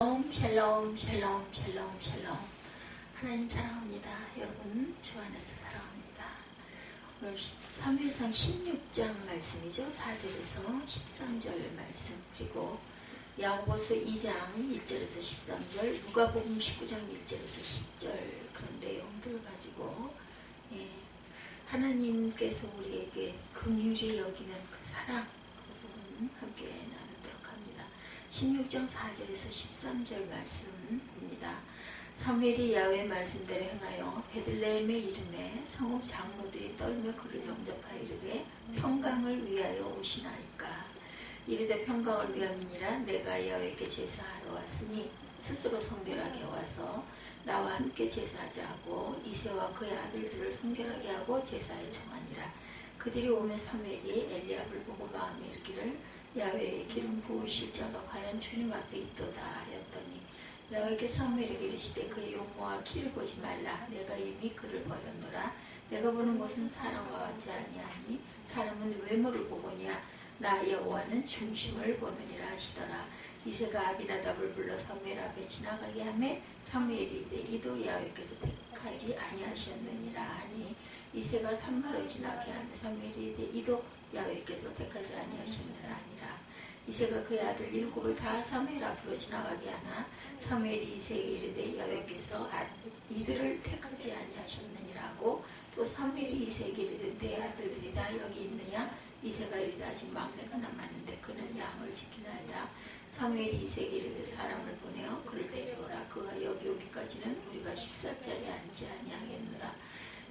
샬롬 샬롬 샬롬 샬롬. 하나님 사랑합니다. 여러분 주 안에서 사랑합니다. 오늘 사무엘상 16장 말씀이죠. 4절에서 13절 말씀, 그리고 야고보서 2장 1절에서 13절, 누가복음 19장 1절에서 10절, 그런 내용들을 가지고 하나님께서 우리에게 긍휼히 여기는 그 사랑, 그 부분 함께 나누도록 합니다. 16장 4절에서 13절 말씀입니다. 사무엘이 야훼의 말씀대로 행하여 베들레헴에 이르매 성읍 장로들이 떨며 그를 영접하여 이르되 평강을 위하여 오시나이까. 이르되 평강을 위함이니라. 내가 야훼께 제사하러 왔으니 스스로 성결하게 와서 나와 함께 제사하자 하고 이새와 그의 아들들을 성결하게 하고 제사에 청하니라. 그들이 오면 사무엘이 엘리압을 보고 마음에 이르기를 야훼의 기름 부으실 자가 과연 주님 앞에 있도다 하였더니 야훼께 사무엘에게 이르시되 그의 용모와 키를 보지 말라. 내가 이미 그를 버렸노라. 내가 보는 것은 사람과 같지 아니하니 사람은 외모를 보거니와 나 여호와는 중심을 보느니라 하시더라. 이새가 아비나답을 불러 사무엘 앞에 지나가게 하매 사무엘이 이르되 이도 야훼께서 택하지 아니하셨느니라 하니 이새가 산마로 지나게 하며 사무엘이 이르되 이도 야훼께서 택하지 아니하셨느니라 하니라. 이새가 그의 아들 7을 다 사무엘 앞으로 지나가게 하나 사무엘이 이새에게 이르되 야훼께서 이들을 택하지 아니하셨느니라고. 또 사무엘이 이새에게 이르되 내 아들들이 다 여기 있느냐. 이새가 이르되 아직 막내가 남았는데 그는 양을 지키나이다. 사무엘이 이새에게 이르되 사람을 보내어 그를 데려오라. 그가 여기 오기까지는 우리가 식사자리에 앉지 아니하겠노라.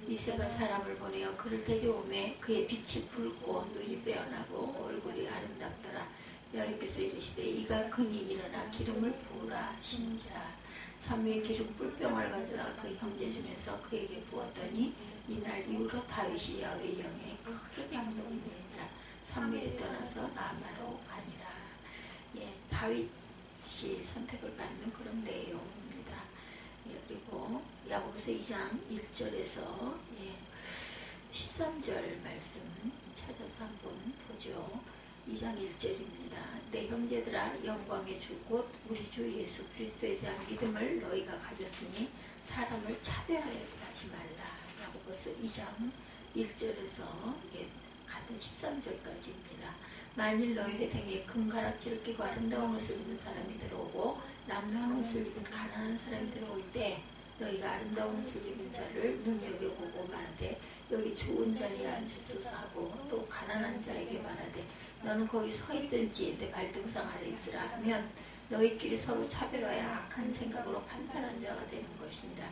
이새가 사람을 보내어 그를 데려오매 그의 빛이 붉고 눈이 빼어나고 얼굴이 아름답더라. 야훼께서 이르시되 이가 그니 일어나 기름을 부으라 하시니라. 사무엘 기름 뿔병을 가져다가 그 형제 중에서 그에게 부었더니 이날 이후로 다윗이 야훼의 영에 크게 감동이 되니라. 사무엘이 떠나서 라마로 가니라. 다윗이 선택을 받는 그런 내용입니다. 그리고 야고보서 2장 1절에서 13절 말씀 찾아서 한번 보죠. 2장 1절입니다. 내 형제들아, 영광의 주 곧 우리 주 예수 그리스도에 대한 믿음을 너희가 가졌으니 사람을 차별하여 하지 말라. 야고보서 2장 1절에서 같은 13절까지입니다. 만일 너희 회당에 금가락지를 끼고 아름다운 옷을 입은 사람이 들어오고 남루한 옷을 입은 가난한 사람이 들어올 때 너희가 아름다운 옷을 입은 자를 눈여겨보고 말하되 여기 좋은 자리에 앉으소서 하고 또 가난한 자에게 말하되 너는 거기 서 있든지 내 발등상 아래 있으라 하면 너희끼리 서로 차별하여 악한 생각으로 판단한 자가 되는 것이니라.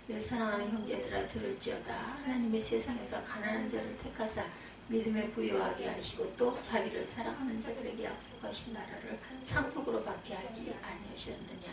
내 사랑하는 형제들아, 들을지어다. 하나님의 세상에서 가난한 자를 택하사 믿음에 부여하게 하시고 또 자기를 사랑하는 자들에게 약속하신 나라를 상속으로 받게 하지 아니하셨느냐.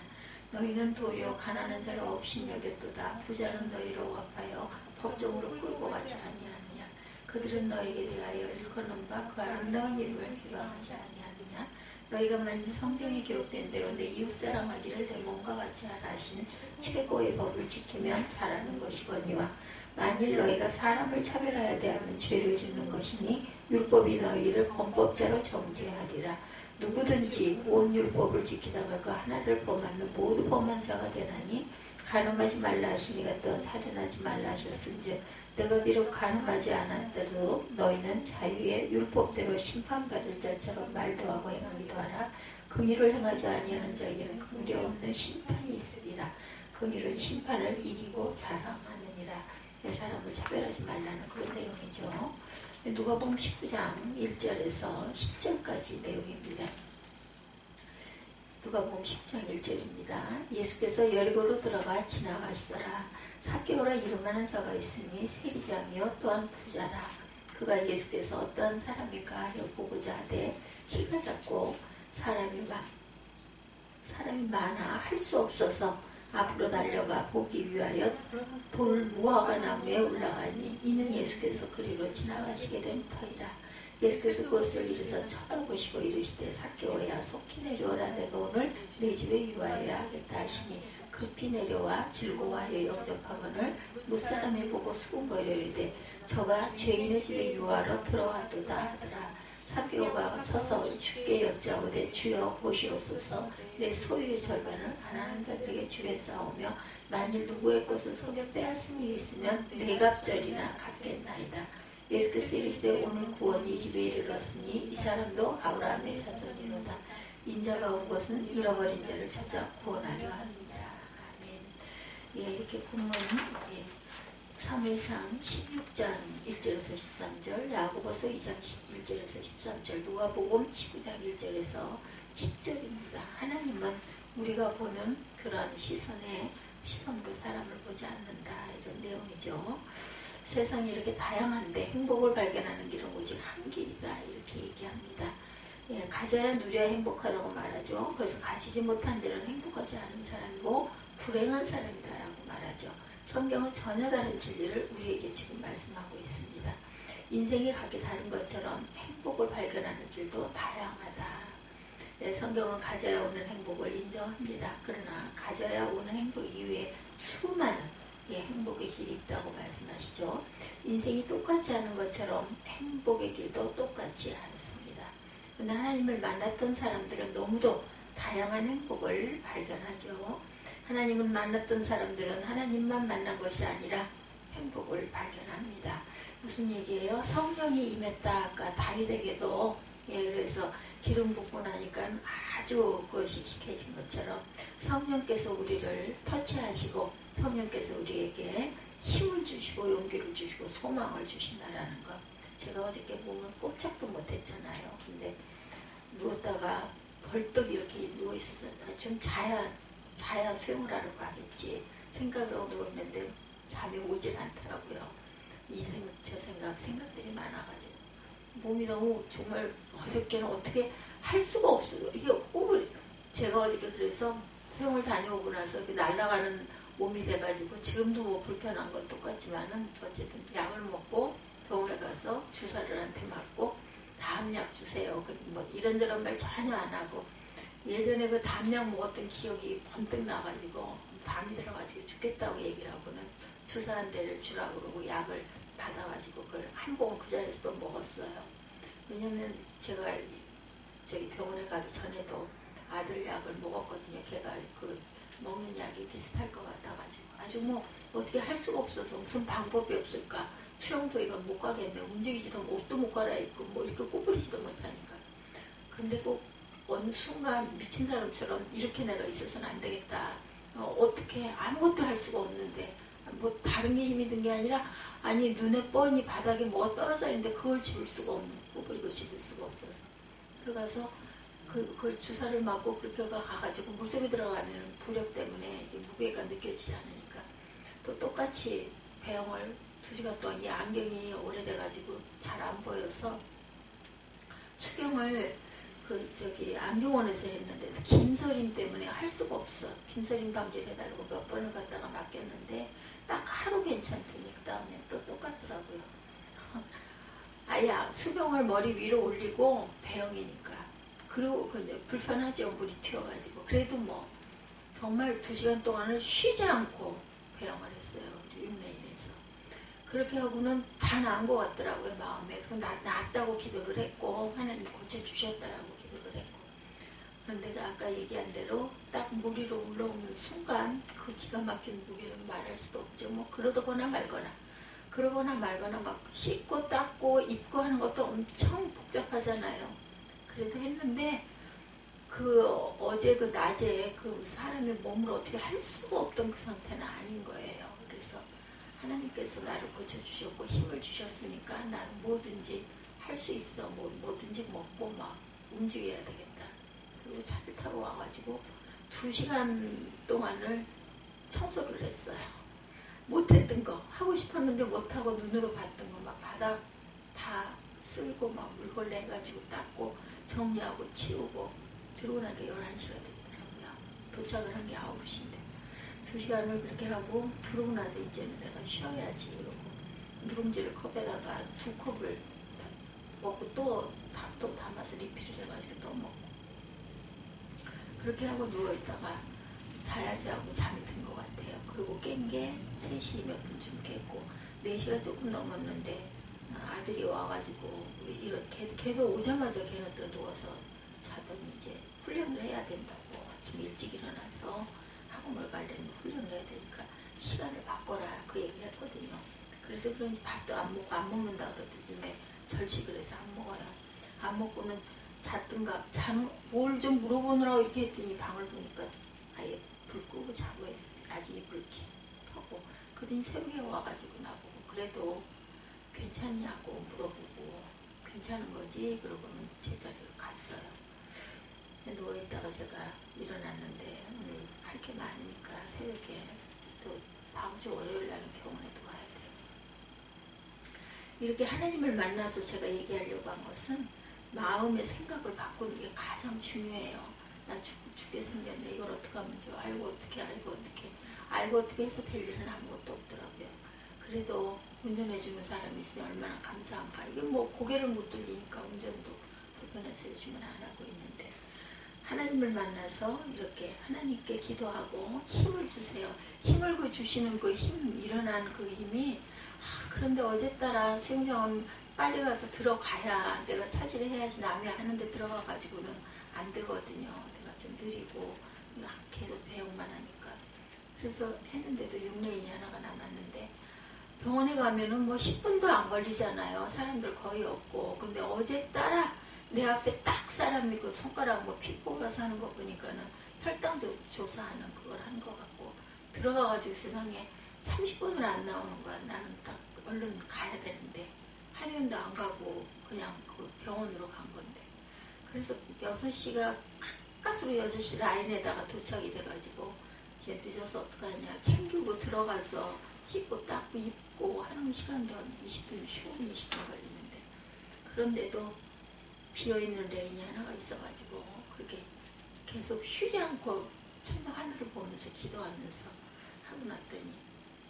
너희는 도리어 가난한 자를 업신여겼도다. 부자는 너희를 억압하여 법정으로 끌고 가지 아니하느냐. 그들은 너희에게 대하여 일컫는 바 그 아름다운 이름을 비방하지 아니하느냐. 너희가 만일 성경에 기록된 대로 내 이웃 사랑하기를 내 몸과 같이 하라 하신 최고의 법을 지키면 잘하는 것이거니와 만일 너희가 사람을 차별하여 대하면 죄를 짓는 것이니 율법이 너희를 범법자로 정죄하리라. 누구든지 온 율법을 지키다가 그 하나를 범하면 모두 범한 자가 되나니 간음하지 말라 하시니가 또한 살인하지 말라 하셨은즉 내가 비록 간음하지 않았더라도 너희는 자유의 율법대로 심판받을 자처럼 말도 하고 행하기도 하라. 긍휼을 행하지 아니하는 자에게는 긍휼이 없는 심판이 있으리라. 긍휼은 심판을 이기고 자랑하느니라. 사람을 차별하지 말라는 그런 내용이죠. 누가복음 19장 1절에서 10절까지 내용입니다. 누가복음 10장 1절입니다. 예수께서 여리고로 들어가 지나가시더라. 삭개오라 이름하는 자가 있으니 세리장이요 또한 부자라. 그가 예수께서 어떤 사람일까 하려 보고자 하되 키가 작고 사람이 많아 할 수 없어서 앞으로 달려가 보기 위하여 돌 무화과 나무에 올라가니 이는 예수께서 그리로 지나가시게 된 터이라. 예수께서 그것을 이르사 쳐다보시고 이르시되 삭개오야 속히 내려오라. 내가 오늘 네 집에 유하여야 하겠다 하시니 급히 내려와 즐거워하여 영접하거늘 무사람이 보고 수군거려 이르되 저가 죄인의 집에 유하러 들어왔도다 하더라. 삭개오가 서서 주께 여짜오되 주여 보시옵소서 내 소유의 절반을 가난한 자들에게 주겠사오며 만일 누구의 것을 속여 빼앗음이 있으면 네 갑절이나 갚겠나이다. 예수께서 이르시되 오늘 구원이 이 집에 이르렀으니 이 사람도 아브라함의 자손이로다. 인자가 온 것은 잃어버린 자를 찾아 구원하려 합니다. 아멘. 예, 이렇게 본문 사무엘상 16장 1절에서 13절, 야고보서 2장 1절에서 13절, 누가복음 19장 1절에서 10절입니다. 하나님은 우리가 보는 그런 시선으로 사람을 보지 않는다, 이런 내용이죠. 세상이 이렇게 다양한데 행복을 발견하는 길은 오직 한 길이다, 이렇게 얘기합니다. 예, 가져야 누려야 행복하다고 말하죠. 그래서 가지지 못한 자는 행복하지 않은 사람이고 불행한 사람이다라고 말하죠. 성경은 전혀 다른 진리를 우리에게 지금 말씀하고 있습니다. 인생이 각기 다른 것처럼 행복을 발견하는 길도 다양하다. 네, 성경은 가져야 오는 행복을 인정합니다. 그러나 가져야 오는 행복 이외에 수많은 행복의 길이 있다고 말씀하시죠. 인생이 똑같지 않은 것처럼 행복의 길도 똑같지 않습니다. 그런데 하나님을 만났던 사람들은 너무도 다양한 행복을 발견하죠. 하나님을 만났던 사람들은 하나님만 만난 것이 아니라 행복을 발견합니다. 무슨 얘기예요? 성령이 임했다. 아까 다윗에게도 그래서 기름 붓고 나니까 아주 씩씩해진 것처럼 성령께서 우리를 터치하시고 성령께서 우리에게 힘을 주시고 용기를 주시고 소망을 주신다라는 것. 제가 어저께 보면 꼼짝도 못했잖아요. 근데 누웠다가 벌떡 이렇게 누워있어서 좀 자야 수영을 하러 가겠지 생각을 하고 누웠는데 잠이 오질 않더라고요. 생각들이 많아가지고 몸이 너무 정말 어저께는 어떻게 할 수가 없어요. 이게 꼭 제가 어저께 그래서 수영을 다녀오고 나서 날아가는 몸이 돼가지고 지금도 뭐 불편한 건 똑같지만은 어쨌든 약을 먹고 병원에 가서 주사를 한테 맞고 다음약 주세요. 뭐 이런저런 말 전혀 안 하고 예전에 그 담약 먹었던 기억이 번뜩 나가지고 밤이 들어가지고 죽겠다고 얘기를 하고는 주사 한 대를 주라고 그러고 약을 받아가지고 그걸 한 봉 그 자리에서 또 먹었어요. 왜냐면 제가 저기 병원에 가기 전에도 아들 약을 먹었거든요. 걔가 그 먹는 약이 비슷할 것 같아가지고 아주 뭐 어떻게 할 수가 없어서 무슨 방법이 없을까. 수영도 이건 못 가겠네. 움직이지도 옷도 못 갈아입고 뭐 이렇게 꼬부리지도 못하니까. 근데 꼭 어느 순간 미친 사람처럼 이렇게 내가 있어서는 안 되겠다. 어떻게 아무것도 할 수가 없는데 뭐 다른 게 힘이 든 게 아니라 아니 눈에 뻔히 바닥에 뭐가 떨어져 있는데 그걸 집을 수가 없는 꼬부리고 집을 수가 없어서 그래서 그걸 주사를 맞고 그렇게 가가지고 물속에 들어가면 부력 때문에 이게 무게가 느껴지지 않으니까 또 똑같이 배영을 2시간 동안 이 안경이 오래돼가지고 잘 안 보여서 수경을 안경원에서 했는데 김서림 때문에 할 수가 없어. 김서림 방지를 해달라고 몇 번을 갔다가 맡겼는데 딱 하루 괜찮더니 그 다음에 또 똑같더라고요. 아예 수경을 머리 위로 올리고 배영이니까 그리고 불편하죠. 물이 튀어가지고 그래도 뭐 정말 2시간 동안을 쉬지 않고 배영을 했어요. 우리 윗메인에서 그렇게 하고는 다 나은 것 같더라고요. 마음에. 낫다고 기도를 했고 하나님 고쳐주셨다라고 기도를 했고 그런데 아까 얘기한 대로 딱 물 위로 올라오는 순간 그 기가 막힌 무게는 말할 수도 없죠. 뭐 그러거나 말거나 막 씻고 닦고 입고 하는 것도 엄청 복잡하잖아요. 그래도 했는데 어제 낮에 사람의 몸을 어떻게 할 수가 없던 그 상태는 아닌 거예요. 그래서 하나님께서 나를 고쳐주셨고 힘을 주셨으니까 나는 뭐든지 할 수 있어. 뭐든지 먹고 막 움직여야 되겠다. 그리고 차를 타고 와가지고 2시간 동안을 청소를 했어요. 못했던 거 하고 싶었는데 못하고 눈으로 봤던 거 막 바닥 다 쓸고 막 물걸레 해가지고 닦고 정리하고 치우고 들어오고 나니까 11시가 되더라고요. 도착을 한 게 9시인데 2시간을 그렇게 하고 들어오고 나서 이제는 내가 쉬어야지 이러고 누룽지를 컵에다가 2컵을 먹고 또 담아서 리필을 해가지고 또 먹고 그렇게 하고 누워있다가 자야지 하고 잠이 든 것 같아요. 그리고 깬 게 3시 몇 분쯤 깼고 4시가 조금 넘었는데 아들이 와가지고 우리 이렇게 걔도 오자마자 걔는 또 누워서 자더니 이제 훈련을 해야 된다고 아침 일찍 일어나서 학원을 가려면 훈련을 해야 되니까 시간을 바꿔라 그 얘기를 했거든요. 그래서 그런지 밥도 안 먹고 안 먹는다 그러더니 절식을 해서 안 먹어요. 안 먹고는 잤든가 뭘 좀 물어보느라고 이렇게 했더니 방을 보니까 아예 불 끄고 자고 했습니다. 아기 불 켜고 그러더니 새벽에 와가지고 나보고 그래도 괜찮냐고 물어보고 괜찮은 거지? 그러고는 제자리로 갔어요. 누워있다가 제가 일어났는데 오늘 할 게 많으니까 새벽에 또 다음 주 월요일 날은 병원에도 가야 돼요. 이렇게 하나님을 만나서 제가 얘기하려고 한 것은 마음의 생각을 바꾸는 게 가장 중요해요. 나 죽게 생겼네. 이걸 어떻게 하면 좋아? 알고 어떻게 해서 될 일은 아무것도 없더라고요. 그래도 운전해주는 사람이 있으면 얼마나 감사한가. 이게 뭐 고개를 못 돌리니까 운전도 불편해서 요즘은 안 하고 있는데 하나님을 만나서 이렇게 하나님께 기도하고 힘을 주세요. 힘을 주시는 그 힘, 일어난 그 힘이 그런데 어제따라 수영장은 빨리 가서 들어가야 내가 차지를 해야지 남이 하는데 들어가가지고는 안 되거든요. 내가 좀 느리고 계속 배역만 하니까. 그래서 했는데도 6레인이 하나가 남았는데 병원에 가면은 뭐 10분도 안 걸리잖아요. 사람들 거의 없고. 근데 어제따라 내 앞에 딱 사람이 그 손가락 뭐 피 뽑아서 하는 거 보니까는 혈당 조사하는 그걸 한 거 같고 들어가가지고 세상에 30분을 안 나오는 거야. 나는 딱 얼른 가야 되는데 한의원도 안 가고 그냥 그 병원으로 간 건데 그래서 6시가 가까스로 6시 라인에다가 도착이 돼가지고 이제 늦어서 어떡하냐 챙기고 들어가서 씻고 닦고 입고 하는 시간도 한 20분, 20분 걸리는데 그런데도 비어있는 레인이 하나가 있어가지고 그렇게 계속 쉬지 않고 천장 하늘을 보면서 기도하면서 하고 났더니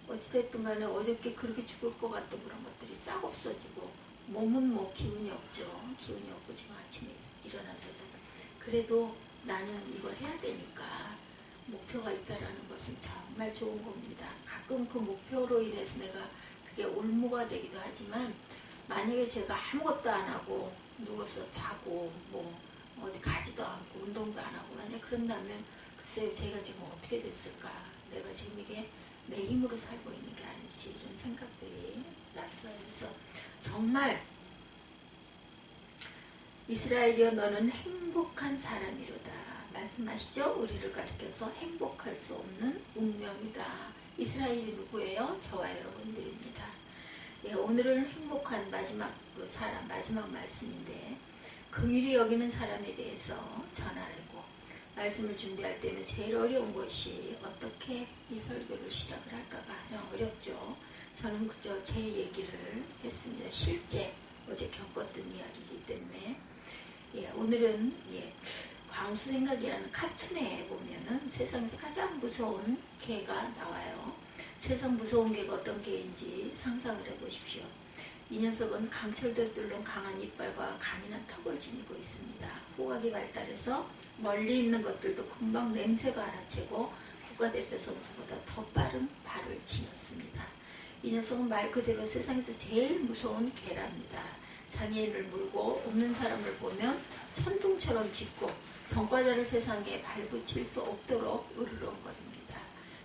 어찌됐든 간에 어저께 그렇게 죽을 것 같던 그런 것들이 싹 없어지고 몸은 뭐 기운이 없죠. 기운이 없고 지금 아침에 일어나서도 그래도 나는 이거 해야 되니까 목표가 있다라는 것은 정말 좋은 겁니다. 가끔 그 목표로 인해서 내가 그게 올무가 되기도 하지만 만약에 제가 아무것도 안 하고 누워서 자고 뭐 어디 가지도 않고 운동도 안 하고 만약 그런다면 글쎄요 제가 지금 어떻게 됐을까. 내가 지금 이게 내 힘으로 살고 있는 게 아니지 이런 생각들이 났어요. 그래서 정말 이스라엘이여 너는 행복한 사람이로다 말씀하시죠. 우리를 가리켜서 행복할 수 없는 운명이다. 이스라엘이 누구예요? 저와 여러분들입니다. 예, 오늘은 행복한 마지막 사람 마지막 말씀인데 긍휼히 여기는 사람에 대해서 전하려고 말씀을 준비할 때면 제일 어려운 것이 어떻게 이 설교를 시작을 할까가 가장 어렵죠. 저는 그저 제 얘기를 했습니다. 실제 어제 겪었던 이야기이기 때문에 예, 오늘은 광수생각이라는 카툰에 보면은 세상에서 가장 무서운 개가 나와요. 세상 무서운 개가 어떤 개인지 상상을 해보십시오. 이 녀석은 강철도 뚫는 강한 이빨과 강인한 턱을 지니고 있습니다. 후각이 발달해서 멀리 있는 것들도 금방 냄새로 알아채고 국가대표 선수보다 더 빠른 발을 지녔습니다. 이 녀석은 말 그대로 세상에서 제일 무서운 개랍니다. 장애인을 물고 없는 사람을 보면 천둥처럼 짖고 전과자를 세상에 발붙일 수 없도록 으르렁거립니다.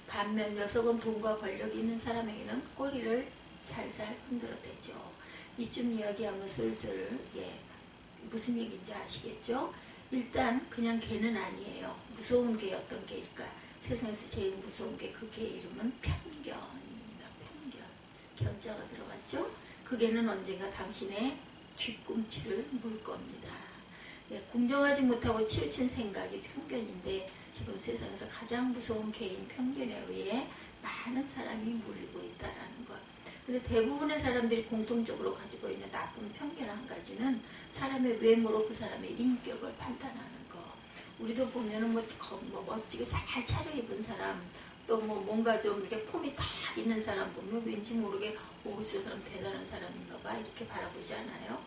반면 녀석은 돈과 권력이 있는 사람에게는 꼬리를 살살 흔들어대죠. 이쯤 이야기하면 슬슬 무슨 얘기인지 아시겠죠? 일단 그냥 개는 아니에요. 무서운 개 어떤 개일까? 세상에서 제일 무서운 개 그 개 이름은 편견입니다. 편견. 견자가 들어갔죠? 그 개는 언젠가 당신의 뒤꿈치를 물 겁니다. 공정하지 못하고 치우친 생각이 편견인데 지금 세상에서 가장 무서운 개인 편견에 의해 많은 사람이 물리고 있다는 것. 근데 대부분의 사람들이 공통적으로 가지고 있는 나쁜 편견 한 가지는 사람의 외모로 그 사람의 인격을 판단하는 거. 우리도 보면은 뭐 멋지게 잘 차려입은 사람, 또 뭐 뭔가 좀 이렇게 폼이 딱 있는 사람 보면 왠지 모르게 저 사람 대단한 사람인가 봐 이렇게 바라보지 않아요?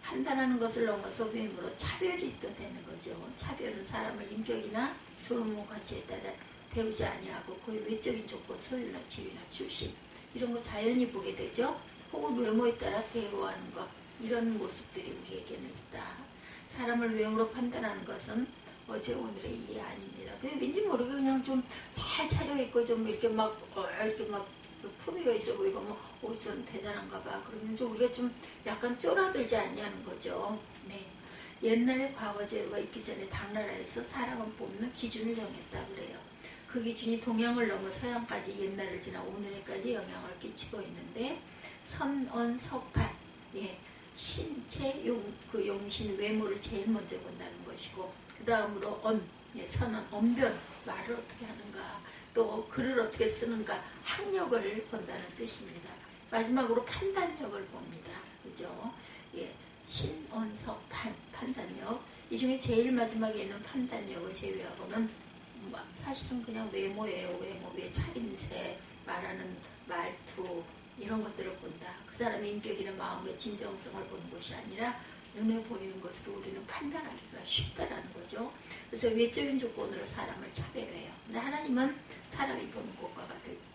판단하는 것을 넘어서 외모로 차별이 또 되는 거죠. 차별은 사람을 인격이나 졸음모 가치에 따라 배우지 아니하고 그의 외적인 조건, 소유나 지위나 출신 이런 거 자연히 보게 되죠. 혹은 외모에 따라 대우하는 것, 이런 모습들이 우리에게는 있다. 사람을 외모로 판단하는 것은 어제 오늘의 일이 아닙니다. 근데 왠지 모르게 그냥 좀 잘 차려입고 좀 이렇게 이렇게 막 품위가 있어 보이고 옷은 대단한가 봐. 그러면 좀 우리가 좀 약간 쫄아들지 않냐는 거죠. 네. 옛날에 과거제도가 있기 전에 당나라에서 사람을 뽑는 기준을 정했다 그래요. 그 기준이 동양을 넘어 서양까지 옛날을 지나 오늘까지 영향을 끼치고 있는데 선언석판, 예, 신체 그 용신 외모를 제일 먼저 본다는 것이고 그 다음으로 예, 선언 언변, 말을 어떻게 하는가, 또 글을 어떻게 쓰는가, 학력을 본다는 뜻입니다. 마지막으로 판단력을 봅니다. 그죠? 예, 신언석판, 판단력. 이 중에 제일 마지막에 있는 판단력을 제외하고는 사실은 그냥 외모예요. 외모, 차림새, 말하는 말투, 이런 것들을 본다. 그 사람의 인격이나 마음의 진정성을 보는 것이 아니라 눈에 보이는 것으로 우리는 판단하기가 쉽다라는 거죠. 그래서 외적인 조건으로 사람을 차별해요. 근데 하나님은 사람이 보는 것과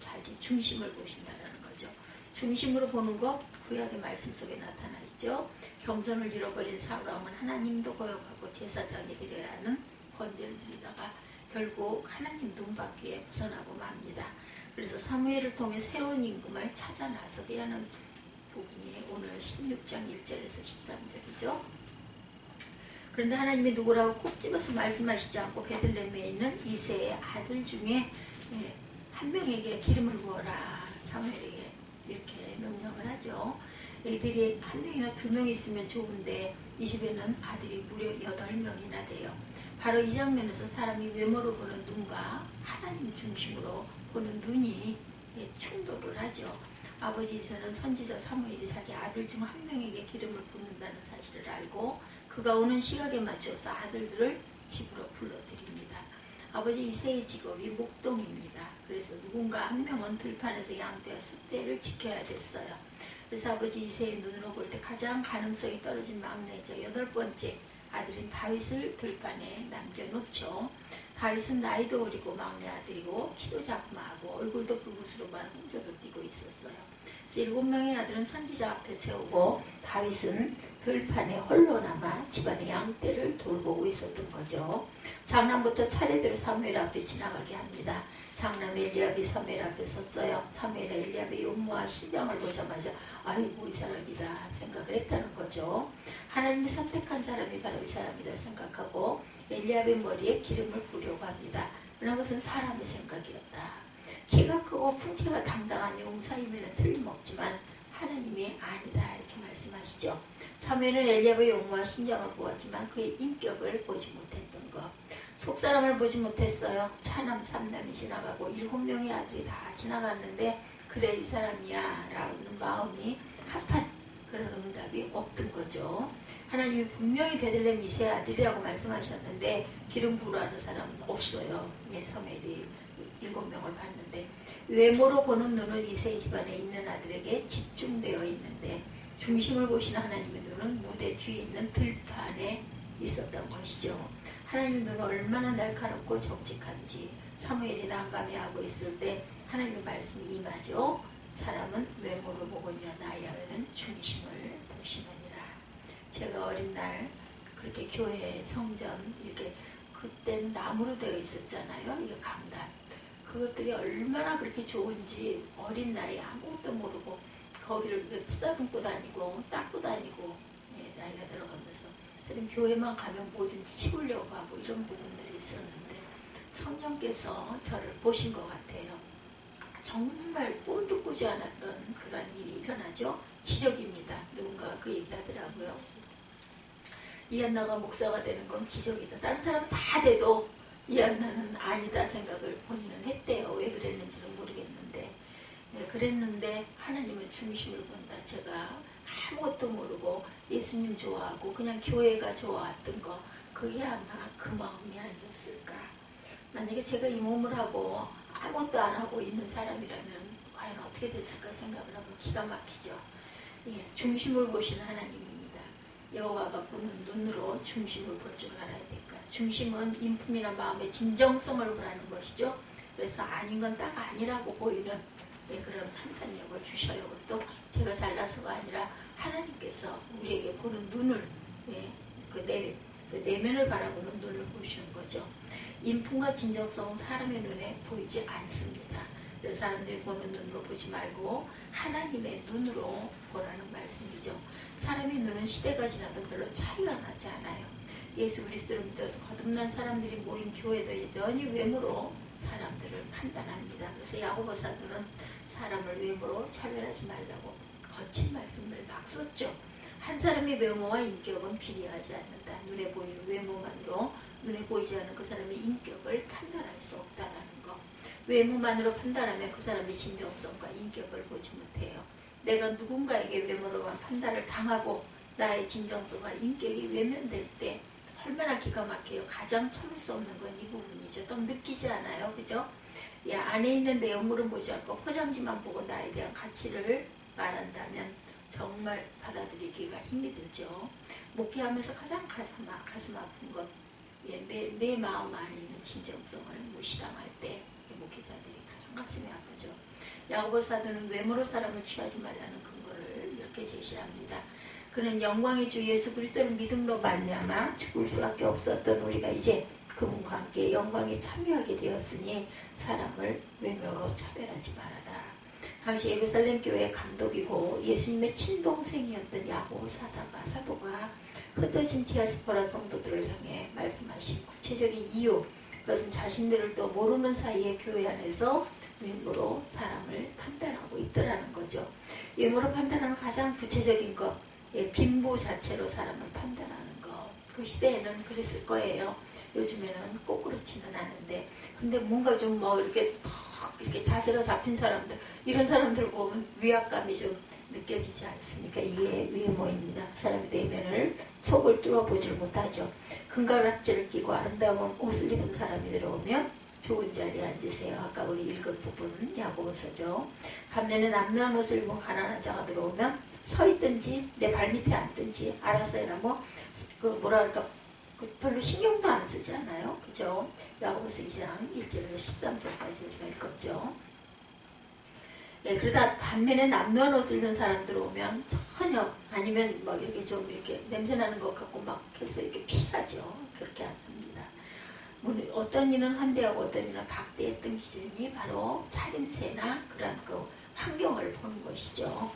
달리 중심을 보신다라는 거죠. 중심으로 보는 것, 구약의 말씀 속에 나타나 있죠. 겸손을 잃어버린 사람은 하나님도 거역하고 제사장이 드려야 하는 번제를 드리다가 결국 하나님 눈밖에 벗어나고 맙니다. 그래서 사무엘을 통해 새로운 임금을 찾아 나서게 하는 부분이 오늘 16장 1절에서 13절이죠. 그런데 하나님이 누구라고 콕 집어서 말씀하시지 않고 베들레헴에 있는 이새의 아들 중에 한 명에게 기름을 부어라, 사무엘에게 이렇게 명령을 하죠. 애들이 한 명이나 두 명 있으면 좋은데 이 집에는 아들이 무려 8명이나 돼요. 바로 이 장면에서 사람이 외모로 보는 눈과 하나님 중심으로 보는 눈이 충돌을 하죠. 아버지 이새는 선지자 사무엘이 자기 아들 중 한 명에게 기름을 붓는다는 사실을 알고 그가 오는 시각에 맞춰서 아들들을 집으로 불러들입니다. 아버지 이새의 직업이 목동입니다. 그래서 누군가 한 명은 들판에서 양떼와 숫대를 지켜야 됐어요. 그래서 아버지 이새의 눈으로 볼 때 가장 가능성이 떨어진 막내죠. 8번째 아들인 다윗을 들판에 남겨놓죠. 다윗은 나이도 어리고 막내 아들이고 키도 자그마하고 얼굴도 불구스름한 홍조도 띠고 있었어요. 그래서 7명의 아들은 선지자 앞에 세우고 다윗은 들판에 홀로 남아 집안의 양떼를 돌보고 있었던 거죠. 장남부터 차례대로 사무엘 앞에 지나가게 합니다. 장남 엘리압이 사무엘 앞에 섰어요. 사무엘은 엘리압의 용모와 신장을 보자마자 아이고 이 사람이다 생각을 했다는 거죠. 하나님이 선택한 사람이 바로 이 사람이다 생각하고 엘리압의 머리에 기름을 부으려고 합니다. 그러나 그것은 사람의 생각이었다. 키가 크고 풍채가 당당한 용사임에는 틀림없지만 하나님이 아니다 이렇게 말씀하시죠. 사무엘은 엘리압의 용모와 신장을 보았지만 그의 인격을 보지 못했던 것. 속사람을 보지 못했어요. 차남 3남이 지나가고 7명의 아들이 다 지나갔는데 그래 이 사람이야 라는 마음이 합한 그런 응답이 없던 거죠. 하나님이 분명히 베들레헴 이새의 아들이라고 말씀하셨는데 기름 부으라는 사람은 없어요. 사무엘이 7명을 봤는데 외모로 보는 눈은 이새의 집안에 있는 아들에게 집중되어 있는데 중심을 보시는 하나님의 눈은 무대 뒤에 있는 들판에 있었던 것이죠. 하나님 눈은 얼마나 날카롭고 정직한지 사무엘이 난감해하고 있을 때 하나님의 말씀이 임하죠. 사람은 외모로 보거니와 나야는 중심을 보시느니라. 제가 어린 날 그렇게 교회 성전 이렇게 그때는 나무로 되어 있었잖아요. 이게 강단. 그것들이 얼마나 그렇게 좋은지 어린 나이에 아무것도 모르고 거기를 쓰다듬고 다니고 닦고 다니고 나이가 들어가면서 하여튼 교회만 가면 뭐든지 치우려고 하고 이런 부분들이 있었는데 성령께서 저를 보신 것 같아요. 정말 꿈도 꾸지 않았던 그런 일이 일어나죠. 기적입니다. 누군가가 그 얘기하더라고요. 이한나가 목사가 되는 건 기적이다. 다른 사람은 다 돼도 이한나는 아니다 생각을 본인은 했대요. 왜 그랬는지는 모르겠는데 그랬는데 하나님은 중심을 본다. 제가 아무것도 모르고 예수님 좋아하고 그냥 교회가 좋아했던 거 그게 아마 그 마음이 아니었을까. 만약에 제가 이 몸을 하고 아무것도 안 하고 있는 사람이라면 과연 어떻게 됐을까 생각을 하면 기가 막히죠. 중심을 보시는 하나님입니다. 여호와가 보는 눈으로 중심을 볼 줄 알아야 될까. 중심은 인품이나 마음의 진정성을 보라는 것이죠. 그래서 아닌 건 딱 아니라고 보이는 그런 판단력을 주셔요. 또 제가 잘나서가 아니라 하나님께서 우리에게 보는 눈을, 그 내면을 바라보는 눈을 보시는 거죠. 인품과 진정성은 사람의 눈에 보이지 않습니다. 그래서 사람들이 보는 눈으로 보지 말고 하나님의 눈으로 보라는 말씀이죠. 사람의 눈은 시대가 지나도 별로 차이가 나지 않아요. 예수 그리스도를 믿어서 거듭난 사람들이 모인 교회도 여전히 외모로 사람들을 판단합니다. 그래서 야고보 사도는 사람을 외모로 차별하지 말라고 거친 말씀을 막 쏟죠. 한 사람의 외모와 인격은 비례하지 않는다. 눈에 보이는 외모만으로 눈에 보이지 않는 그 사람의 인격을 판단할 수 없다라는 거. 외모만으로 판단하면 그 사람의 진정성과 인격을 보지 못해요. 내가 누군가에게 외모로만 판단을 당하고 나의 진정성과 인격이 외면될 때 얼마나 기가 막혀요. 가장 참을 수 없는 건 이 부분이죠. 또 느끼지 않아요? 그죠? 안에 있는 내용물은 보지 않고 포장지만 보고 나에 대한 가치를 말한다면 정말 받아들이기가 힘이 들죠. 목회하면서 가장 가슴 아픈 것, 내 마음 안에 있는 진정성을 무시당할 때 목회자들이 가장 가슴이 아프죠. 야고보 사도는 외모로 사람을 취하지 말라는 근거를 이렇게 제시합니다. 그는 영광의 주 예수 그리스도를 믿음으로 말미암아 죽을 수밖에 없었던 우리가 이제 그분과 함께 영광에 참여하게 되었으니 사람을 외모로 차별하지 말아라. 당시 예루살렘 교회의 감독이고 예수님의 친동생이었던 야고보 사도가 흩어진 디아스포라 성도들을 향해 말씀하신 구체적인 이유, 그것은 자신들을 또 모르는 사이에 교회 안에서 외모로 사람을 판단하고 있더라는 거죠. 외모로 판단하는 가장 구체적인 것, 빈부 자체로 사람을 판단하는 것. 그 시대에는 그랬을 거예요. 요즘에는 꼭 그렇지는 않은데, 근데 뭔가 좀 이렇게 자세가 잡힌 사람들, 이런 사람들 보면 위압감이 좀 느껴지지 않습니까? 이게 외모입니다. 그 사람의 내면을, 속을 뚫어보질 못하죠. 금가락지를 끼고 아름다운 옷을 입은 사람이 들어오면 좋은 자리에 앉으세요. 아까 우리 읽은 부분은 야고보서죠. 반면에 남루한 옷을 입은 가난한 자가 들어오면 서 있든지 내 발밑에 앉든지 알아서 해라. 별로 신경도 안 쓰지 않아요. 그죠? 야고보서 2장 1절에서 13절까지 우리가 읽었죠. 그러다 반면에 남루한 옷을 입은 사람 들어오면 전혀, 아니면 이렇게 좀 이렇게 냄새나는 것 같고 막 해서 이렇게 피하죠. 그렇게 안 합니다. 어떤 이는 환대하고 어떤 이는 박대했던 기준이 바로 차림새나 그런 그 환경을 보는 것이죠.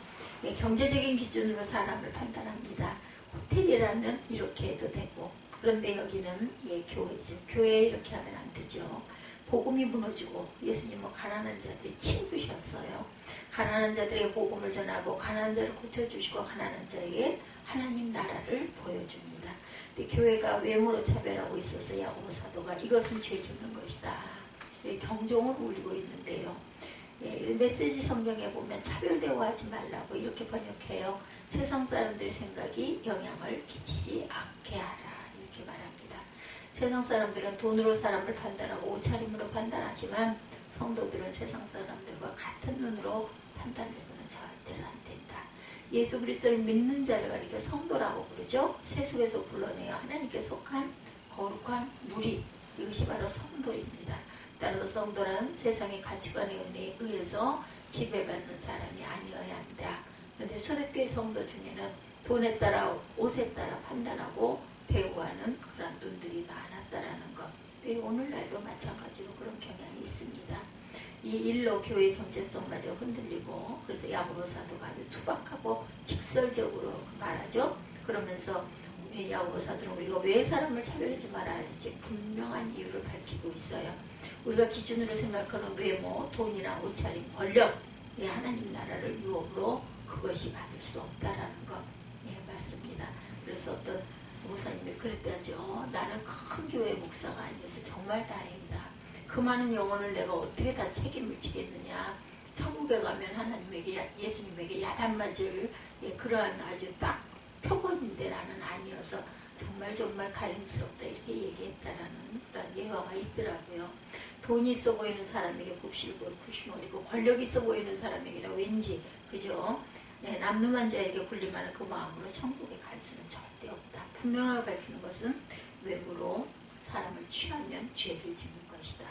경제적인 기준으로 사람을 판단합니다. 호텔이라면 이렇게 해도 되고, 그런데 여기는 교회죠. 교회에 이렇게 하면 안 되죠. 복음이 무너지고 예수님은 가난한 자들의 친구셨어요. 가난한 자들에게 복음을 전하고 가난한 자를 고쳐주시고 가난한 자에게 하나님 나라를 보여줍니다. 근데 교회가 외모로 차별하고 있어서 야고보 사도가 이것은 죄 짓는 것이다. 경종을 울리고 있는데요. 메시지 성경에 보면 차별 대우하지 말라고 이렇게 번역해요. 세상 사람들의 생각이 영향을 끼치지 않게 하라. 이렇게 말합니다. 세상 사람들은 돈으로 사람을 판단하고 옷차림으로 판단하지만 성도들은 세상 사람들과 같은 눈으로 판단해서는 절대로 안 된다. 예수 그리스도를 믿는 자를 가리켜 성도라고 부르죠. 세속에서 불러내어 하나님께 속한 거룩한 무리, 이것이 바로 성도입니다. 따라서 성도란 세상의 가치관에 의해서 지배받는 사람이 아니어야 한다. 그런데 초대교회 성도 중에는 돈에 따라 옷에 따라 판단하고 대우하는 그런 눈들이 많았다라는 것. 오늘날도 마찬가지로 그런 경향이 있습니다. 이 일로 교회의 정체성마저 흔들리고, 그래서 야고보 사도가 아주 투박하고 직설적으로 말하죠. 그러면서 야고보 사도는 우리가 왜 사람을 차별하지 말아야 할지 분명한 이유를 밝히고 있어요. 우리가 기준으로 생각하는 외모, 돈이나 옷차림, 권력, 하나님 나라를 유혹으로 그것이 받을 수 없다라는 것. 맞습니다. 그래서 어떤 목사님이 그랬다죠. 나는 큰 교회 목사가 아니어서 정말 다행이다. 그 많은 영혼을 내가 어떻게 다 책임을 지겠느냐. 천국에 가면 하나님에게, 예수님에게 야단맞을 그러한 아주 딱 표본인데 나는 아니어서 정말 가증스럽다. 이렇게 얘기했다라는 그런 예화가 있더라고요. 돈이 있어 보이는 사람에게 굽신거리고 권력이 있어 보이는 사람에게는 왠지, 그죠? 남루한 자에게 굴림하는 그 마음으로 천국에 갈 수는 절대 없다. 분명하게 밝히는 것은 외모로 사람을 취하면 죄를 짓는 것이다.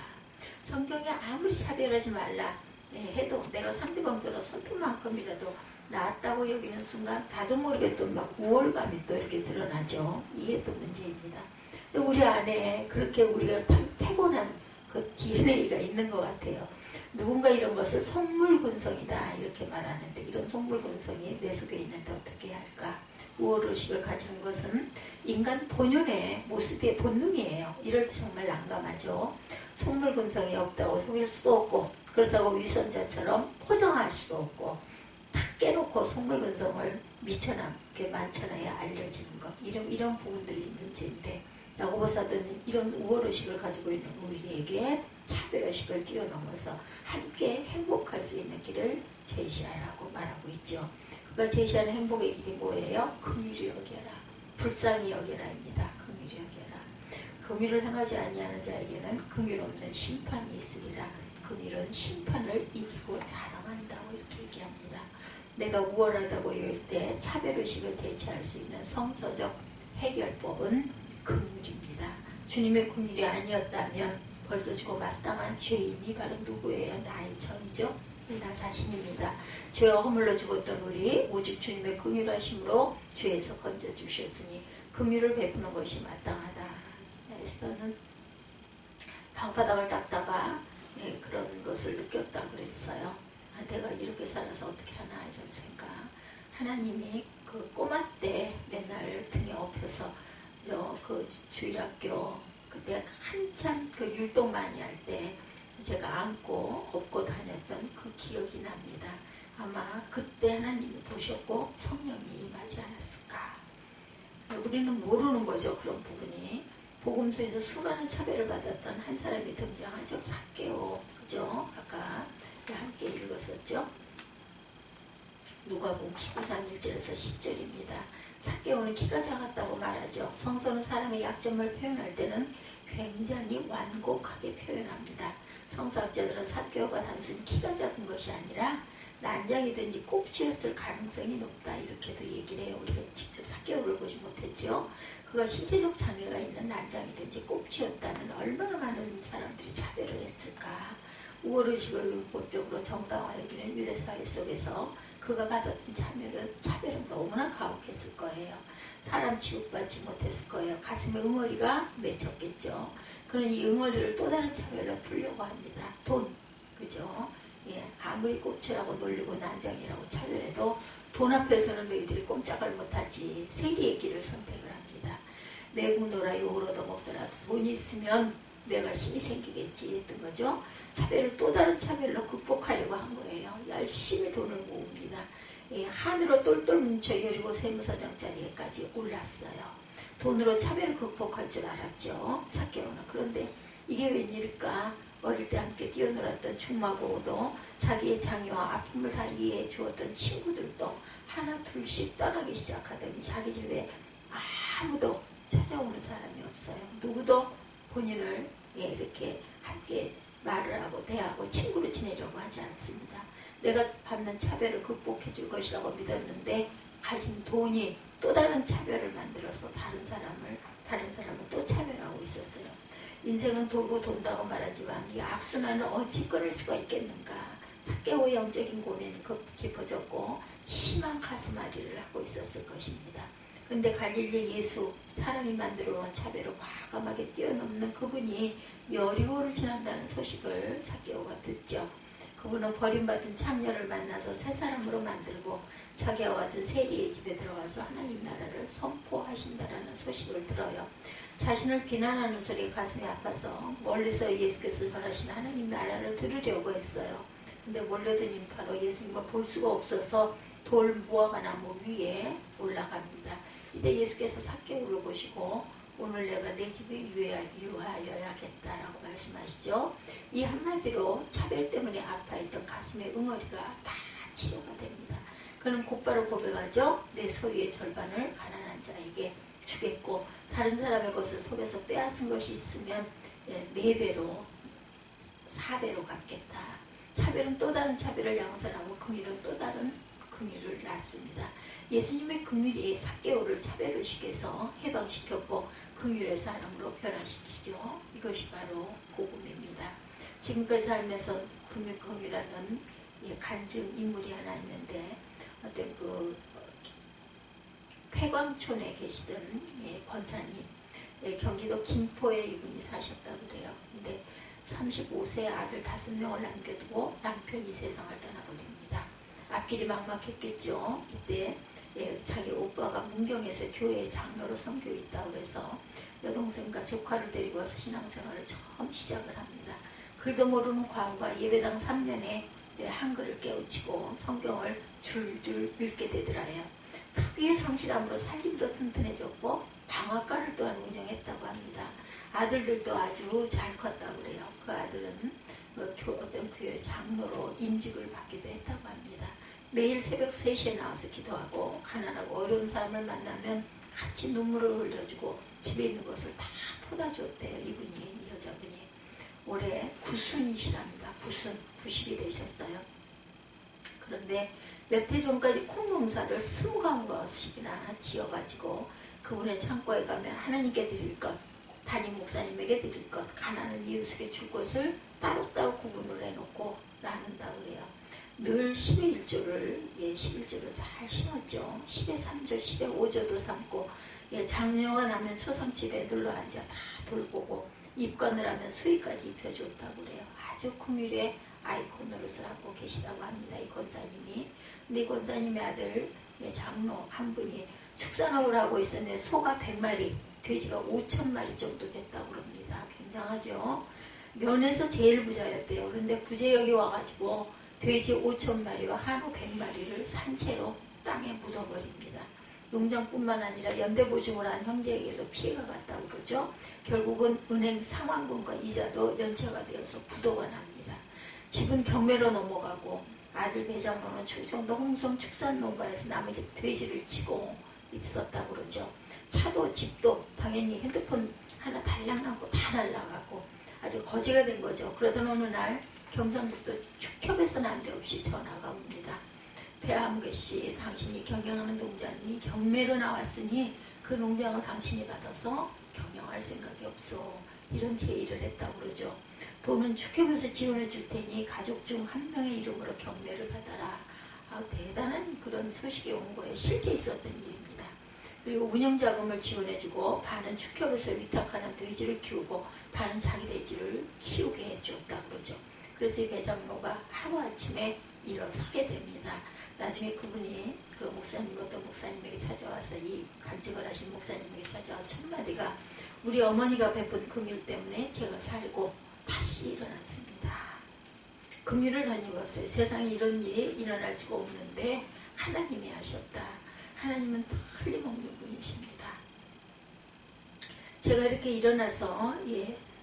성경에 아무리 차별하지 말라, 해도 내가 상대방보다 손톱만큼이라도 낫다고 여기는 순간 나도 모르게 또 막 우월감이 또 이렇게 드러나죠. 이게 또 문제입니다. 근데 우리 안에 그렇게 우리가 타고난 그 DNA가 있는 것 같아요. 누군가 이런 것을 속물근성이다 이렇게 말하는데, 이런 속물근성이 내 속에 있는데 어떻게 해야 할까? 우월의식을 가지는 것은 인간 본연의 모습의 본능이에요. 이럴 때 정말 난감하죠. 속물근성이 없다고 속일 수도 없고, 그렇다고 위선자처럼 포장할 수도 없고, 탁 깨놓고 속물근성을 미쳐나게 많잖아요. 알려지는 것. 이런 부분들이 문제인데, 야고보 사도는 이런 우월의식을 가지고 있는 우리에게 차별의식을 뛰어넘어서 함께 행복할 수 있는 길을 제시하라고 말하고 있죠. 그가 제시하는 행복의 길이 뭐예요? 긍휼히 여겨라, 불쌍히 여겨라입니다. 긍휼히 여겨라. 긍휼을 행하지 아니하는 자에게는 긍휼 없는 심판이 있으리라. 긍휼은 심판을 이기고 자랑한다고 이렇게 얘기합니다. 내가 우월하다고 여길 때 차별의식을 대체할 수 있는 성서적 해결법은 긍휼입니다. 주님의 긍휼이 아니었다면 벌써 죽어 마땅한 죄인이 바로 누구예요? 나의 전이죠. 나 자신입니다. 죄와 허물로 죽었던 우리 오직 주님의 긍휼하심으로 죄에서 건져주셨으니 긍휼을 베푸는 것이 마땅하다. 에스더는 방바닥을 닦다가 그런 것을 느꼈다고 그랬어요. 내가 이렇게 살아서 어떻게 하나 이런 생각. 하나님이 그 꼬마 때 맨날 등에 업혀서 그 주일학교 그때 한참 그 율동 많이 할 때 제가 안고 업고 다녔던 그 기억이 납니다. 아마 그때 하나님이 보셨고 성령이 임하지 않았을까. 우리는 모르는 거죠. 그런 부분이. 복음서에서 수많은 차별을 받았던 한 사람이 등장하죠. 삭개오. 그죠? 아까 함께 읽었었죠. 누가복음 19장 1절에서 10절입니다. 삭개오는 키가 작았다고 말하죠. 성서는 사람의 약점을 표현할 때는 굉장히 완곡하게 표현합니다. 성서학자들은 삭개오가 단순히 키가 작은 것이 아니라 난장이든지 꼽쥐였을 가능성이 높다 이렇게도 얘기를 해요. 우리가 직접 삭개오를 보지 못했죠. 그가 신체적 장애가 있는 난장이든지 꼽쥐였다면 얼마나 많은 사람들이 차별을 했을까. 우월의식을 율법적으로 정당화 여기는 유대사회 속에서 그가 받았던 차별은 너무나 가혹했을 거예요. 사람 취급받지 못했을 거예요. 가슴에 응어리가 맺혔겠죠. 그는 이 응어리를 또 다른 차별로 풀려고 합니다. 돈, 그죠? 아무리 꼽치라고 놀리고 난장이라고 차별해도 돈 앞에서는 너희들이 꼼짝을 못하지. 세리의 길을 선택을 합니다. 매국노라 욕을 얻어먹더라도 돈이 있으면 내가 힘이 생기겠지 했던 거죠. 차별을 또 다른 차별로 극복하려고 한 거예요. 열심히 돈을 모읍니다. 한으로 똘똘 뭉쳐 여리고 세무서장 자리에까지 올랐어요. 돈으로 차별을 극복할 줄 알았죠. 삭개오는. 그런데 이게 웬일일까? 어릴 때 함께 뛰어놀았던 충마고도 자기의 장애와 아픔을 다 이해해 주었던 친구들도 하나 둘씩 떠나기 시작하더니 자기 집에 아무도 찾아오는 사람이 없어요. 누구도 본인을 이렇게 함께 말을 하고 대하고 친구로 지내려고 하지 않습니다. 내가 받는 차별을 극복해 줄 것이라고 믿었는데 가진 돈이 또 다른 차별을 만들어서 다른 사람을 또 차별하고 있었어요. 인생은 돌고 돈다고 말하지만 이 악순환을 어찌 끊을 수가 있겠는가. 삭개오의 영적인 고민이 깊어졌고 심한 가슴앓이를 하고 있었을 것입니다. 근데 갈릴리 예수, 사람이 만들어 놓은 차별을 과감하게 뛰어넘는 그분이 여리고를 지난다는 소식을 삭개오가 듣죠. 그분은 버림받은 참녀를 만나서 새 사람으로 만들고 자기와 같은 세리의 집에 들어가서 하나님 나라를 선포하신다라는 소식을 들어요. 자신을 비난하는 소리가 가슴이 아파서 멀리서 예수께서 전하신 하나님 나라를 들으려고 했어요. 근데 몰려든 인파로 예수님을 볼 수가 없어서 돌 무화과 나무 위에 올라갑니다. 이때 예수께서 삭개오를 보시고 오늘 내가 내 집에 유하여야겠다라고 말씀하시죠. 이 한마디로 차별 때문에 아파했던 가슴의 응어리가 다 치료가 됩니다. 그는 곧바로 고백하죠. 내 소유의 절반을 가난한 자에게 주겠고 다른 사람의 것을 속여서 빼앗은 것이 있으면 4배로 4배로 갚겠다. 차별은 또 다른 차별을 양산하고 긍휼은 또 다른 긍휼을 낳습니다. 예수님의 긍휼이 삭개오를 차별의식에서 해방시켰고 긍휼의 사람으로 변화시키죠. 이것이 바로 복음입니다. 지금까지 살면서 금육공이라는 간증 인물이 하나 있는데 어떤 그 폐광촌에 계시던 권사님, 경기도 김포에 이분이 사셨다고 그래요. 근데 35세 아들 5명을 남겨두고 남편이 세상을 떠나버립니다. 앞길이 막막했겠죠. 이때 자기 오빠가 문경에서 교회 장로로 선교에 있다고 해서 여동생과 조카를 데리고 와서 신앙생활을 처음 시작을 합니다. 글도 모르는 과부가 예배당 3년에 한글을 깨우치고 성경을 줄줄 읽게 되더라요. 특유의 성실함으로 살림도 튼튼해졌고 방앗간을 또한 운영했다고 합니다. 아들들도 아주 잘 컸다고 그래요. 그 아들은 어떤 교회 장로로 임직을 받기도 했다고 합니다. 매일 새벽 3시에 나와서 기도하고 가난하고 어려운 사람을 만나면 같이 눈물을 흘려주고 집에 있는 것을 다 퍼다 줬대요. 이분이, 이 여자분이. 올해 9순이시랍니다. 9순, 90이 되셨어요. 그런데 몇 해 전까지 콩농사를 20가구씩이나 지어가지고 그분의 창고에 가면 하나님께 드릴 것, 담임 목사님에게 드릴 것, 가난한 이웃에게 줄 것을 따로따로 구분을 해놓고 나눈다고 그래요. 늘 10의 1조를, 11조를 잘 심었죠. 10의 3조, 10의 5조도 삼고, 장려가 나면 초상집에 눌러앉아 다 돌보고, 입관을 하면 수의까지 입혀줬다고 그래요. 아주 긍휼의 아이콘으로 쓰라고 계시다고 합니다. 이 권사님이. 근데 이 권사님의 아들 장로 한 분이 축산업을 하고 있었는데 소가 100마리, 돼지가 5,000마리 정도 됐다고 합니다. 굉장하죠. 면에서 제일 부자였대요. 그런데 구제역에 와가지고 돼지 5,000마리와 한우 100마리를 산채로 땅에 묻어버립니다. 농장뿐만 아니라 연대보증을 한 형제에게서 피해가 갔다고 그러죠. 결국은 은행 상환금과 이자도 연체가 되어서 부도가 납니다. 집은 경매로 넘어가고 아들 배장로는 충청도 홍성 축산농가에서 남의 집 돼지를 치고 있었다고 그러죠. 차도 집도 당연히 핸드폰 하나 달랑나고 다 날라가고 아주 거지가 된 거죠. 그러던 어느 날 경상북도 축협에서 난데없이 전화가 옵니다. 배암근 씨, 당신이 경영하는 농장이 경매로 나왔으니 그 농장을 당신이 받아서 경영할 생각이 없어. 이런 제의를 했다고 그러죠. 돈은 축협에서 지원해 줄 테니 가족 중 한 명의 이름으로 경매를 받아라. 대단한 그런 소식이 온 거예요. 실제 있었던 일입니다. 그리고 운영자금을 지원해주고 반은 축협에서 위탁하는 돼지를 키우고 반은 자기 돼지를 키우게 해줬다고 그러죠. 그래서 이 배장로가 하루아침에 일어서게 됩니다. 나중에 그분이 그 목사님, 어떤 목사님에게 찾아와서 이 간증을 하신 목사님에게 찾아와 첫 마디가 우리 어머니가 베푼 긍휼 때문에 제가 살고 다시 일어났습니다. 긍휼을 덧입었어요. 세상에 이런 일이 일어날 수가 없는데 하나님이 하셨다. 하나님은 틀림없는 분이십니다. 제가 이렇게 일어나서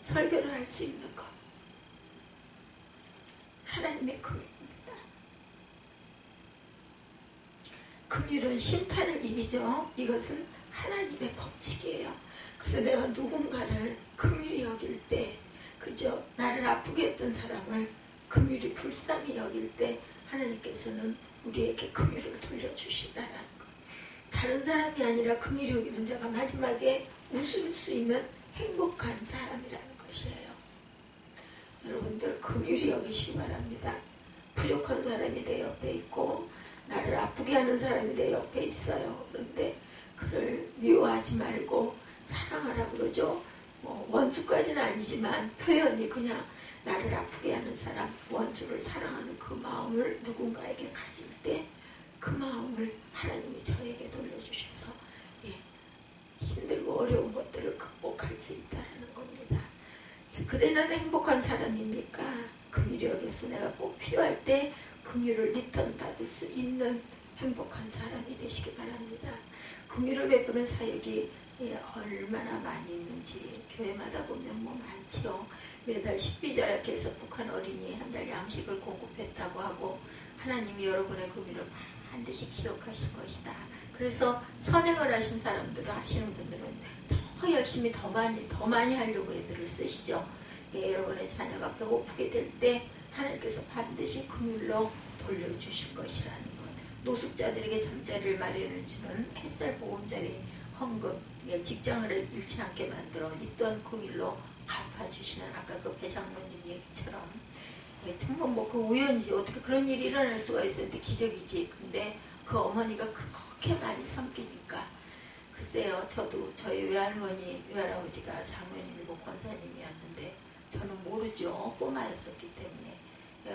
설교를 할 수 있는 것 하나님의 긍휼입니다. 긍휼은 심판을 이기죠. 이것은 하나님의 법칙이에요. 그래서 내가 누군가를 긍휼히 여길 때, 그죠? 나를 아프게 했던 사람을 긍휼히 불쌍히 여길 때 하나님께서는 우리에게 긍휼을 돌려주신다는 것. 다른 사람이 아니라 긍휼히 여기는 자가 마지막에 웃을 수 있는 행복한 사람이라는 것이에요. 여러분들 긍휼히 여기시기 바랍니다. 부족한 사람이 내 옆에 있고 나를 아프게 하는 사람이 내 옆에 있어요. 그런데 그를 미워하지 말고 사랑하라 그러죠. 원수까지는 아니지만 표현이 그냥 나를 아프게 하는 사람, 원수를 사랑하는 그 마음을 누군가에게 가질 때 그 마음을 하나님이 저에게 돌려주셔서 힘들고 어려운 것들을 극복할 수 있다는 겁니다. 그대는 행복한 사람입니까? 긍휼히 여겨서 내가 꼭 필요할 때 긍휼을 리턴 받을 수 있는 행복한 사람이 되시기 바랍니다. 긍휼을 베푸는 사역이 얼마나 많이 있는지 교회마다 보면 많죠. 매달 식비절약해서 북한 어린이 한 달 양식을 공급했다고 하고 하나님이 여러분의 긍휼을 반드시 기억하실 것이다. 그래서 선행을 하신 사람들은 하시는 분들은 더 열심히 더 많이 하려고 애들을 쓰시죠. 여러분의 자녀가 배고프게 될 때 하나님께서 반드시 긍휼로 돌려주실 것이라는 것. 노숙자들에게 잠자리를 마련해주는 햇살 보금자리 헌금, 직장을 잃지 않게 만들어 이 또한 긍휼로 갚아주시는 아까 그 배장로님 얘기처럼 정말 뭐 그 우연이지 어떻게 그런 일이 일어날 수가 있었는데 기적이지. 근데 그 어머니가 그렇게 많이 섬기니까 글쎄요, 저도 저희 외할머니, 외할아버지가 장로님이고 권사님이었는데 저는 모르죠. 꼬마였었기 때문에.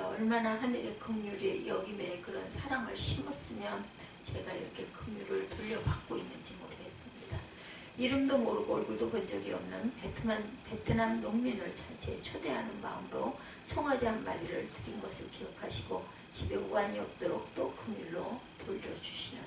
얼마나 하늘의 긍휼이 여김에 그런 사랑을 심었으면 제가 이렇게 긍휼을 돌려받고 있는지 모르겠습니다. 이름도 모르고 얼굴도 본 적이 없는 베트남 농민을 잔치에 초대하는 마음으로 송아지 한 마리를 드린 것을 기억하시고 집에 우환이 없도록 또 긍휼로 돌려주시는,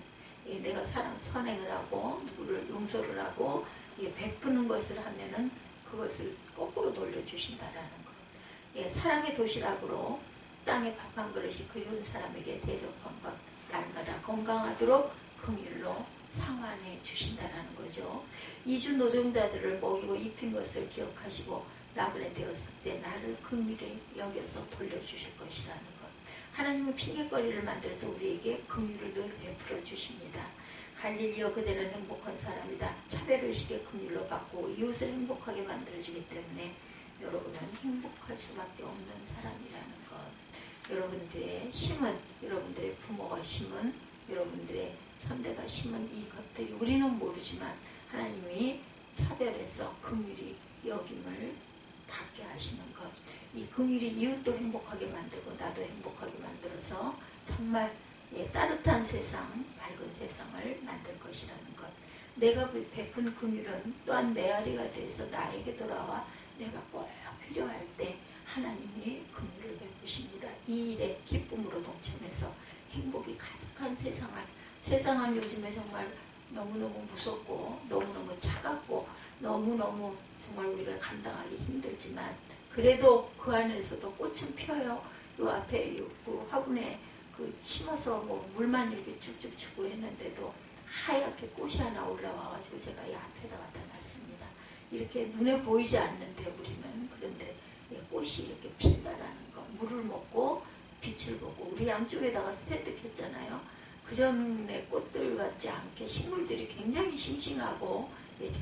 내가 선행을 하고 누구를 용서를 하고 베푸는 것을 하면은 그것을 거꾸로 돌려주신다라는 것. 사랑의 도시락으로 땅에 밥 한 그릇이 그리운 사람에게 대접한 것, 날마다 건강하도록 긍휼로 상환해 주신다라는 거죠. 이주 노동자들을 먹이고 입힌 것을 기억하시고 나그네 되었을 때 나를 긍휼히 여겨서 돌려주실 것이라는 것. 하나님은 핑계거리를 만들어서 우리에게 긍휼을 늘 베풀어 주십니다. 갈릴리여 그대는 행복한 사람이다. 차별의식의 긍휼로 받고 이웃을 행복하게 만들어주기 때문에 여러분은 행복할 수밖에 없는 사람이라는 것. 여러분들의 힘은, 여러분들의 부모가 힘은, 여러분들의 선대가 심은 이 것들이 우리는 모르지만 하나님이 차별해서 긍휼히 여김을 받게 하시는 것. 이 긍휼이 이웃도 행복하게 만들고 나도 행복하게 만들어서 정말 따뜻한 세상, 밝은 세상을 만들 것이라는 것. 내가 베푼 긍휼은 또한 메아리가 돼서 나에게 돌아와 내가 꼭 필요할 때 하나님이 긍휼을 베푸십니다. 이 일에 기쁨으로 동참해서 행복이 가득한 세상은 요즘에 정말 너무너무 무섭고 너무너무 차갑고 너무너무 정말 우리가 감당하기 힘들지만 그래도 그 안에서도 꽃은 펴요. 요 앞에 그 화분에 심어서 뭐 물만 이렇게 쭉쭉 주고 했는데도 하얗게 꽃이 하나 올라와가지고 제가 이 앞에다 갖다 놨습니다. 이렇게 눈에 보이지 않는데 우리는 그런데 꽃이 이렇게 핀다라는 거. 물을 먹고 빛을 보고 우리 양쪽에다가 세득했잖아요. 그 전에 꽃들 같지 않게 식물들이 굉장히 싱싱하고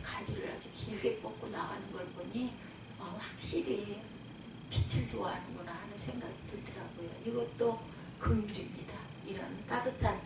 가지를 아주 길게 뻗고 나가는 걸 보니 확실히 빛을 좋아하는구나 하는 생각이 들더라고요. 이것도 긍휼입니다. 이런 따뜻한